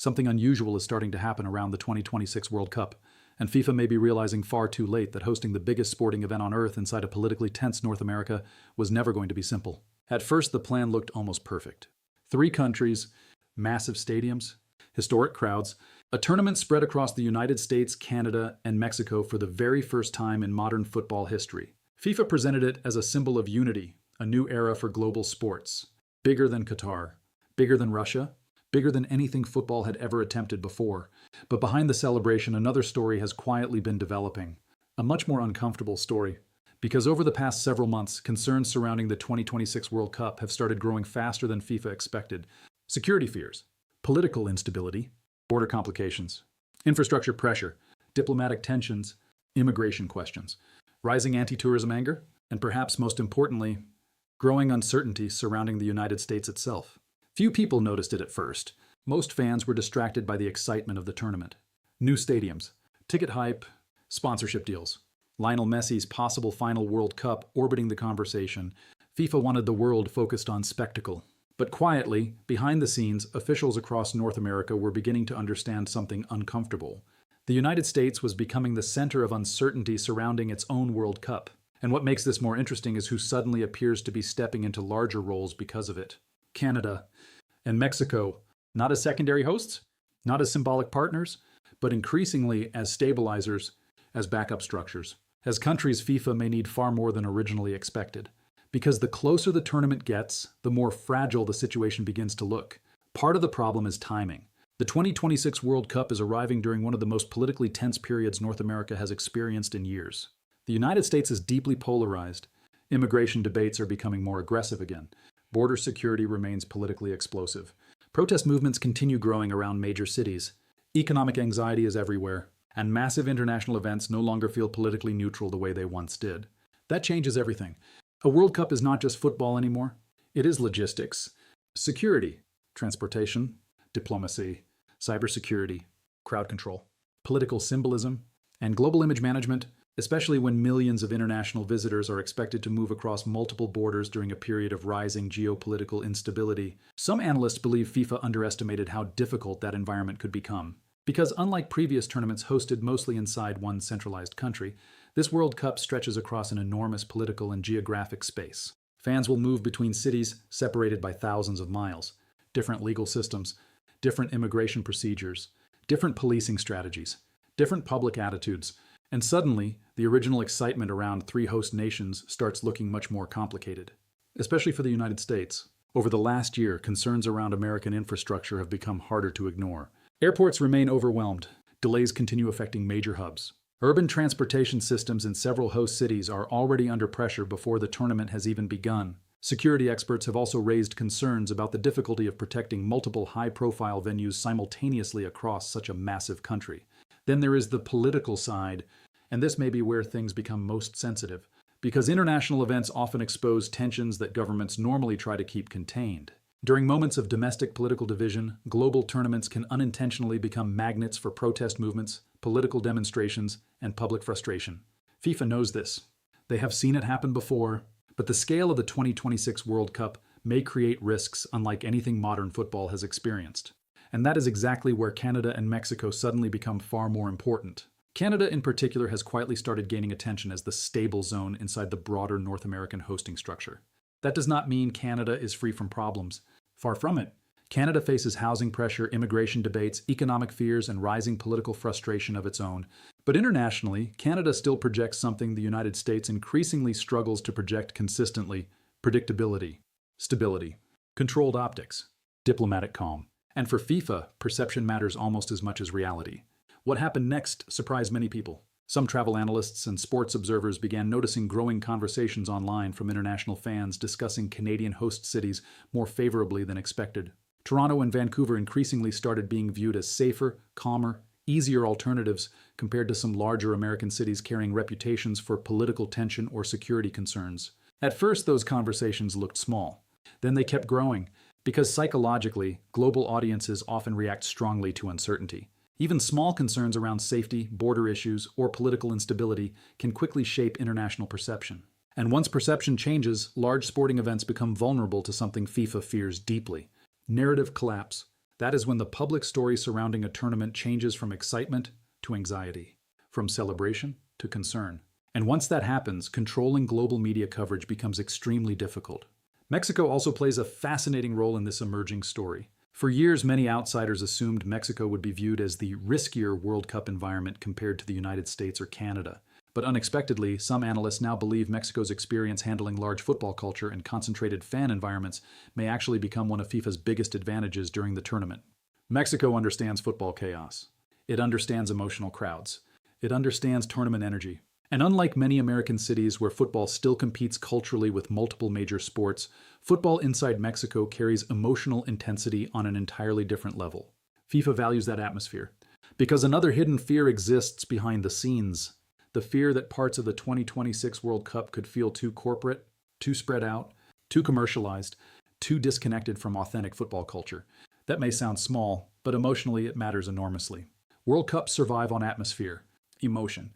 Something unusual is starting to happen around the 2026 World Cup, and FIFA may be realizing far too late that hosting the biggest sporting event on Earth inside a politically tense North America was never going to be simple. At first, the plan looked almost perfect. 3 countries, massive stadiums, historic crowds, a tournament spread across the United States, Canada, and Mexico for the very first time in modern football history. FIFA presented it as a symbol of unity, a new era for global sports. Bigger than Qatar, bigger than Russia, bigger than anything football had ever attempted before. But behind the celebration, another story has quietly been developing. A much more uncomfortable story. Because over the past several months, concerns surrounding the 2026 World Cup have started growing faster than FIFA expected. Security fears, political instability, border complications, infrastructure pressure, diplomatic tensions, immigration questions, rising anti-tourism anger, and perhaps most importantly, growing uncertainty surrounding the United States itself. Few people noticed it at first. Most fans were distracted by the excitement of the tournament. New stadiums, ticket hype, sponsorship deals. Lionel Messi's possible final World Cup orbiting the conversation. FIFA wanted the world focused on spectacle. But quietly, behind the scenes, officials across North America were beginning to understand something uncomfortable. The United States was becoming the center of uncertainty surrounding its own World Cup. And what makes this more interesting is who suddenly appears to be stepping into larger roles because of it. Canada and Mexico, not as secondary hosts, not as symbolic partners, but increasingly as stabilizers, as backup structures. As countries, FIFA may need far more than originally expected. Because the closer the tournament gets, the more fragile the situation begins to look. Part of the problem is timing. The 2026 World Cup is arriving during one of the most politically tense periods North America has experienced in years. The United States is deeply polarized. Immigration debates are becoming more aggressive again. Border security remains politically explosive. Protest movements continue growing around major cities. Economic anxiety is everywhere. And massive international events no longer feel politically neutral the way they once did. That changes everything. A World Cup is not just football anymore. It is logistics, security, transportation, diplomacy, cybersecurity, crowd control, political symbolism, and global image management, especially when millions of international visitors are expected to move across multiple borders during a period of rising geopolitical instability. Some analysts believe FIFA underestimated how difficult that environment could become. Because unlike previous tournaments hosted mostly inside one centralized country, this World Cup stretches across an enormous political and geographic space. Fans will move between cities separated by thousands of miles, different legal systems, different immigration procedures, different policing strategies, different public attitudes, and suddenly, the original excitement around 3 host nations starts looking much more complicated. Especially for the United States. Over the last year, concerns around American infrastructure have become harder to ignore. Airports remain overwhelmed. Delays continue affecting major hubs. Urban transportation systems in several host cities are already under pressure before the tournament has even begun. Security experts have also raised concerns about the difficulty of protecting multiple high-profile venues simultaneously across such a massive country. Then there is the political side, and this may be where things become most sensitive, because international events often expose tensions that governments normally try to keep contained. During moments of domestic political division, global tournaments can unintentionally become magnets for protest movements, political demonstrations, and public frustration. FIFA knows this. They have seen it happen before, but the scale of the 2026 World Cup may create risks unlike anything modern football has experienced. And that is exactly where Canada and Mexico suddenly become far more important. Canada in particular has quietly started gaining attention as the stable zone inside the broader North American hosting structure. That does not mean Canada is free from problems. Far from it. Canada faces housing pressure, immigration debates, economic fears, and rising political frustration of its own. But internationally, Canada still projects something the United States increasingly struggles to project consistently: predictability, stability, controlled optics, diplomatic calm. And for FIFA, perception matters almost as much as reality. What happened next surprised many people. Some travel analysts and sports observers began noticing growing conversations online from international fans discussing Canadian host cities more favorably than expected. Toronto and Vancouver increasingly started being viewed as safer, calmer, easier alternatives compared to some larger American cities carrying reputations for political tension or security concerns. At first, those conversations looked small. Then they kept growing, because psychologically, global audiences often react strongly to uncertainty. Even small concerns around safety, border issues, or political instability can quickly shape international perception. And once perception changes, large sporting events become vulnerable to something FIFA fears deeply: narrative collapse. That is when the public story surrounding a tournament changes from excitement to anxiety, from celebration to concern. And once that happens, controlling global media coverage becomes extremely difficult. Mexico also plays a fascinating role in this emerging story. For years, many outsiders assumed Mexico would be viewed as the riskier World Cup environment compared to the United States or Canada. But unexpectedly, some analysts now believe Mexico's experience handling large football culture and concentrated fan environments may actually become one of FIFA's biggest advantages during the tournament. Mexico understands football chaos. It understands emotional crowds. It understands tournament energy. And unlike many American cities where football still competes culturally with multiple major sports, football inside Mexico carries emotional intensity on an entirely different level. FIFA values that atmosphere. Because another hidden fear exists behind the scenes. The fear that parts of the 2026 World Cup could feel too corporate, too spread out, too commercialized, too disconnected from authentic football culture. That may sound small, but emotionally it matters enormously. World Cups survive on atmosphere, emotion,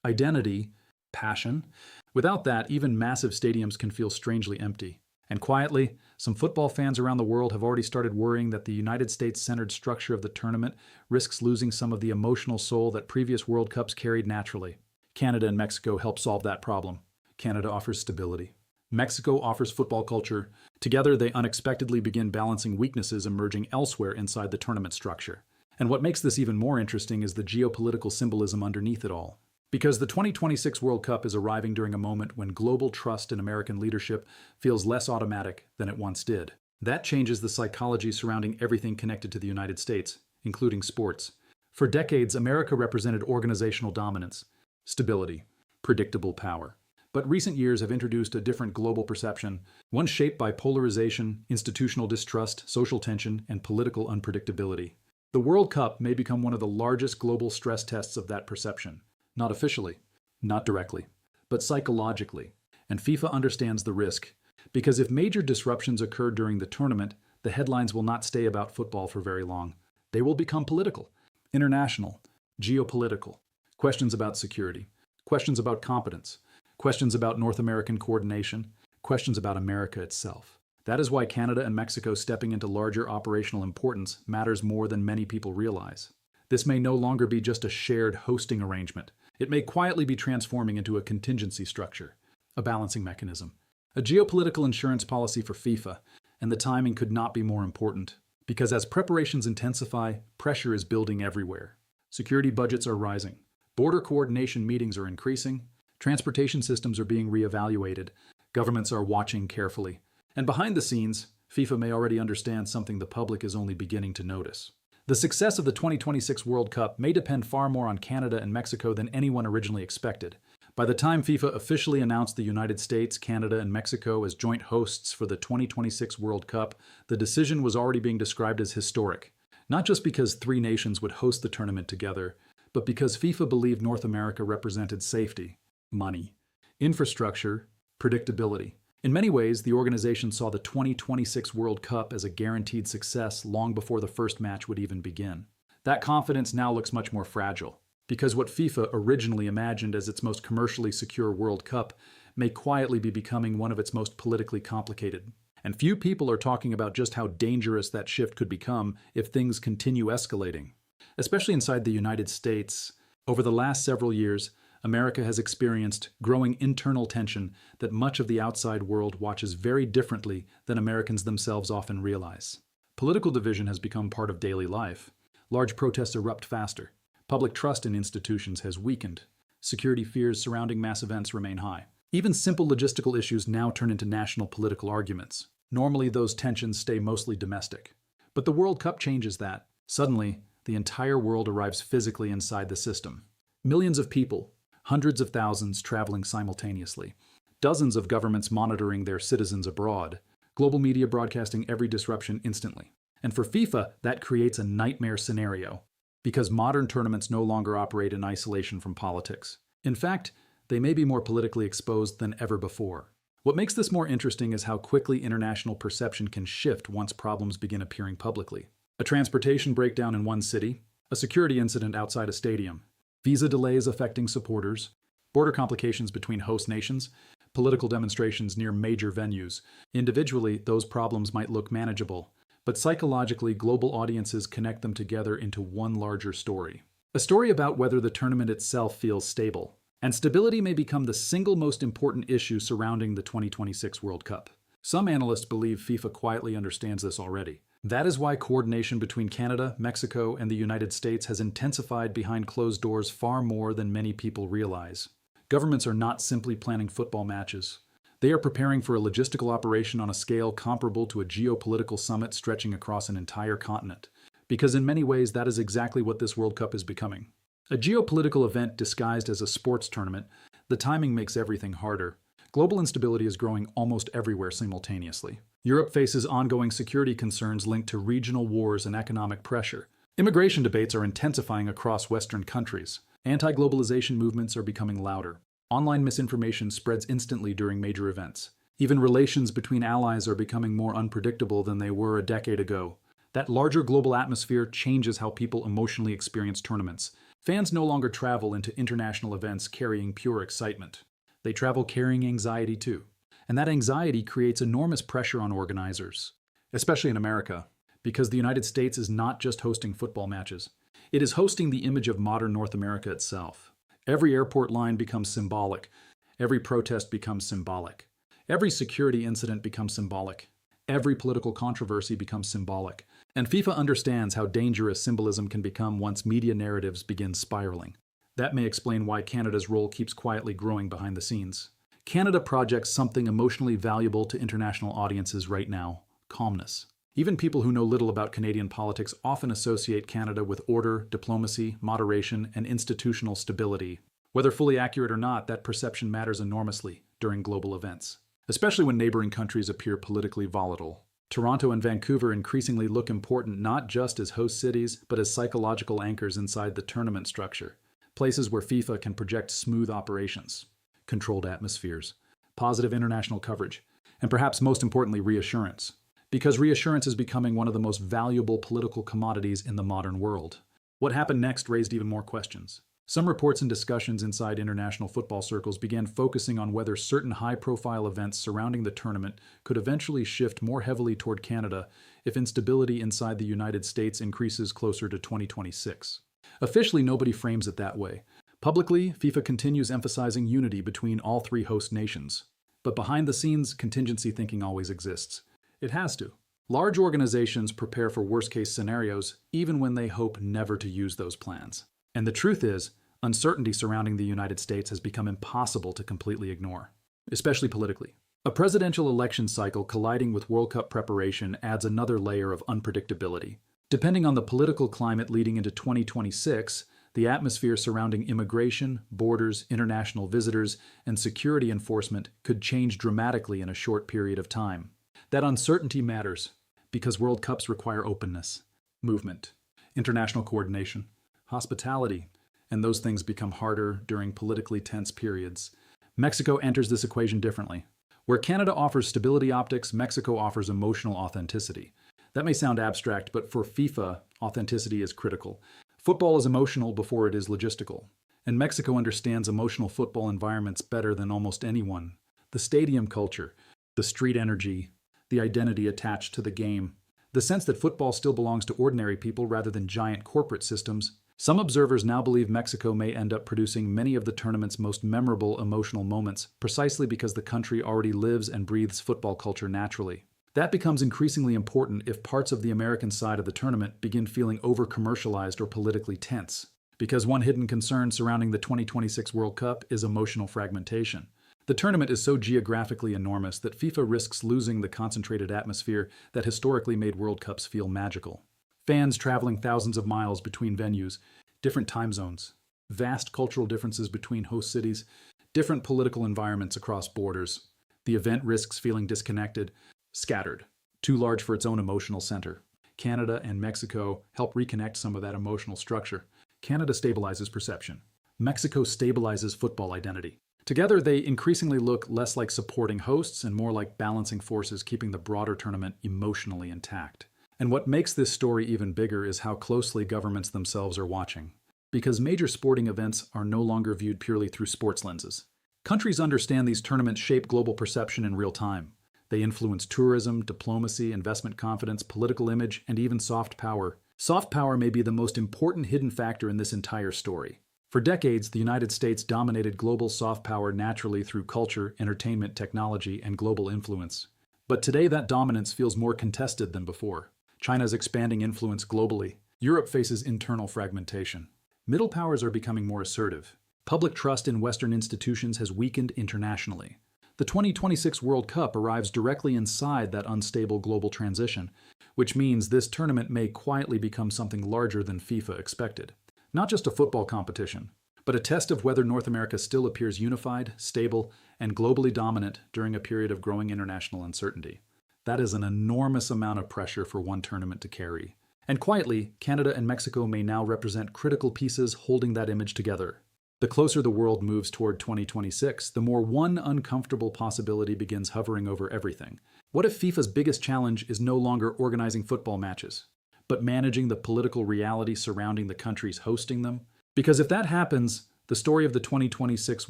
identity, passion. Without that, even massive stadiums can feel strangely empty. And quietly, some football fans around the world have already started worrying that the United States-centered structure of the tournament risks losing some of the emotional soul that previous World Cups carried naturally. Canada and Mexico help solve that problem. Canada offers stability. Mexico offers football culture. Together, they unexpectedly begin balancing weaknesses emerging elsewhere inside the tournament structure. And what makes this even more interesting is the geopolitical symbolism underneath it all. Because the 2026 World Cup is arriving during a moment when global trust in American leadership feels less automatic than it once did. That changes the psychology surrounding everything connected to the United States, including sports. For decades, America represented organizational dominance, stability, predictable power. But recent years have introduced a different global perception, one shaped by polarization, institutional distrust, social tension, and political unpredictability. The World Cup may become one of the largest global stress tests of that perception. Not officially, not directly, but psychologically. And FIFA understands the risk, because if major disruptions occur during the tournament, the headlines will not stay about football for very long. They will become political, international, geopolitical. Questions about security, questions about competence, questions about North American coordination, questions about America itself. That is why Canada and Mexico stepping into larger operational importance matters more than many people realize. This may no longer be just a shared hosting arrangement. It may quietly be transforming into a contingency structure, a balancing mechanism, a geopolitical insurance policy for FIFA, and the timing could not be more important. Because as preparations intensify, pressure is building everywhere. Security budgets are rising. Border coordination meetings are increasing. Transportation systems are being reevaluated. Governments are watching carefully. And behind the scenes, FIFA may already understand something the public is only beginning to notice. The success of the 2026 World Cup may depend far more on Canada and Mexico than anyone originally expected. By the time FIFA officially announced the United States, Canada, and Mexico as joint hosts for the 2026 World Cup, the decision was already being described as historic. Not just because three nations would host the tournament together, but because FIFA believed North America represented safety, money, infrastructure, predictability. In many ways, the organization saw the 2026 World Cup as a guaranteed success long before the first match would even begin. That confidence now looks much more fragile, because what FIFA originally imagined as its most commercially secure World Cup may quietly be becoming one of its most politically complicated. And few people are talking about just how dangerous that shift could become if things continue escalating. Especially inside the United States, over the last several years, America has experienced growing internal tension that much of the outside world watches very differently than Americans themselves often realize. Political division has become part of daily life. Large protests erupt faster. Public trust in institutions has weakened. Security fears surrounding mass events remain high. Even simple logistical issues now turn into national political arguments. Normally, those tensions stay mostly domestic. But the World Cup changes that. Suddenly, the entire world arrives physically inside the system. Millions of people, hundreds of thousands traveling simultaneously, dozens of governments monitoring their citizens abroad, global media broadcasting every disruption instantly. And for FIFA, that creates a nightmare scenario, because modern tournaments no longer operate in isolation from politics. In fact, they may be more politically exposed than ever before. What makes this more interesting is how quickly international perception can shift once problems begin appearing publicly. A transportation breakdown in one city, a security incident outside a stadium, visa delays affecting supporters, border complications between host nations, political demonstrations near major venues. Individually, those problems might look manageable, but psychologically, global audiences connect them together into one larger story. A story about whether the tournament itself feels stable. And stability may become the single most important issue surrounding the 2026 World Cup. Some analysts believe FIFA quietly understands this already. That is why coordination between Canada, Mexico, and the United States has intensified behind closed doors far more than many people realize. Governments are not simply planning football matches. They are preparing for a logistical operation on a scale comparable to a geopolitical summit stretching across an entire continent. Because in many ways, that is exactly what this World Cup is becoming. A geopolitical event disguised as a sports tournament, the timing makes everything harder. Global instability is growing almost everywhere simultaneously. Europe faces ongoing security concerns linked to regional wars and economic pressure. Immigration debates are intensifying across Western countries. Anti-globalization movements are becoming louder. Online misinformation spreads instantly during major events. Even relations between allies are becoming more unpredictable than they were a decade ago. That larger global atmosphere changes how people emotionally experience tournaments. Fans no longer travel into international events carrying pure excitement. They travel carrying anxiety too. And that anxiety creates enormous pressure on organizers, especially in America, because the United States is not just hosting football matches. It is hosting the image of modern North America itself. Every airport line becomes symbolic. Every protest becomes symbolic. Every security incident becomes symbolic. Every political controversy becomes symbolic. And FIFA understands how dangerous symbolism can become once media narratives begin spiraling. That may explain why Canada's role keeps quietly growing behind the scenes. Canada projects something emotionally valuable to international audiences right now: calmness. Even people who know little about Canadian politics often associate Canada with order, diplomacy, moderation, and institutional stability. Whether fully accurate or not, that perception matters enormously during global events, especially when neighboring countries appear politically volatile. Toronto and Vancouver increasingly look important not just as host cities, but as psychological anchors inside the tournament structure. Places where FIFA can project smooth operations, controlled atmospheres, positive international coverage, and perhaps most importantly, reassurance. Because reassurance is becoming one of the most valuable political commodities in the modern world. What happened next raised even more questions. Some reports and discussions inside international football circles began focusing on whether certain high-profile events surrounding the tournament could eventually shift more heavily toward Canada if instability inside the United States increases closer to 2026. Officially, nobody frames it that way. Publicly, FIFA continues emphasizing unity between all three host nations. But behind the scenes, contingency thinking always exists. It has to. Large organizations prepare for worst-case scenarios, even when they hope never to use those plans. And the truth is, uncertainty surrounding the United States has become impossible to completely ignore, especially politically. A presidential election cycle colliding with World Cup preparation adds another layer of unpredictability. Depending on the political climate leading into 2026, the atmosphere surrounding immigration, borders, international visitors, and security enforcement could change dramatically in a short period of time. That uncertainty matters because World Cups require openness, movement, international coordination, hospitality, and those things become harder during politically tense periods. Mexico enters this equation differently. Where Canada offers stability optics, Mexico offers emotional authenticity. That may sound abstract, but for FIFA, authenticity is critical. Football is emotional before it is logistical. And Mexico understands emotional football environments better than almost anyone. The stadium culture, the street energy, the identity attached to the game, the sense that football still belongs to ordinary people rather than giant corporate systems. Some observers now believe Mexico may end up producing many of the tournament's most memorable emotional moments, precisely because the country already lives and breathes football culture naturally. That becomes increasingly important if parts of the American side of the tournament begin feeling over-commercialized or politically tense. Because one hidden concern surrounding the 2026 World Cup is emotional fragmentation. The tournament is so geographically enormous that FIFA risks losing the concentrated atmosphere that historically made World Cups feel magical. Fans traveling thousands of miles between venues, different time zones, vast cultural differences between host cities, different political environments across borders. The event risks feeling disconnected, scattered, too large for its own emotional center. Canada and Mexico help reconnect some of that emotional structure. Canada stabilizes perception. Mexico stabilizes football identity. Together, they increasingly look less like supporting hosts and more like balancing forces, keeping the broader tournament emotionally intact. And what makes this story even bigger is how closely governments themselves are watching. Because major sporting events are no longer viewed purely through sports lenses. Countries understand these tournaments shape global perception in real time. They influence tourism, diplomacy, investment confidence, political image, and even soft power. Soft power may be the most important hidden factor in this entire story. For decades, the United States dominated global soft power naturally through culture, entertainment, technology, and global influence. But today that dominance feels more contested than before. China's expanding influence globally. Europe faces internal fragmentation. Middle powers are becoming more assertive. Public trust in Western institutions has weakened internationally. The 2026 World Cup arrives directly inside that unstable global transition, which means this tournament may quietly become something larger than FIFA expected. Not just a football competition, but a test of whether North America still appears unified, stable, and globally dominant during a period of growing international uncertainty. That is an enormous amount of pressure for one tournament to carry. And quietly, Canada and Mexico may now represent critical pieces holding that image together. The closer the world moves toward 2026, the more one uncomfortable possibility begins hovering over everything. What if FIFA's biggest challenge is no longer organizing football matches, but managing the political reality surrounding the countries hosting them? Because if that happens, the story of the 2026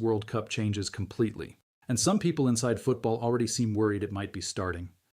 World Cup changes completely. And some people inside football already seem worried it might be starting.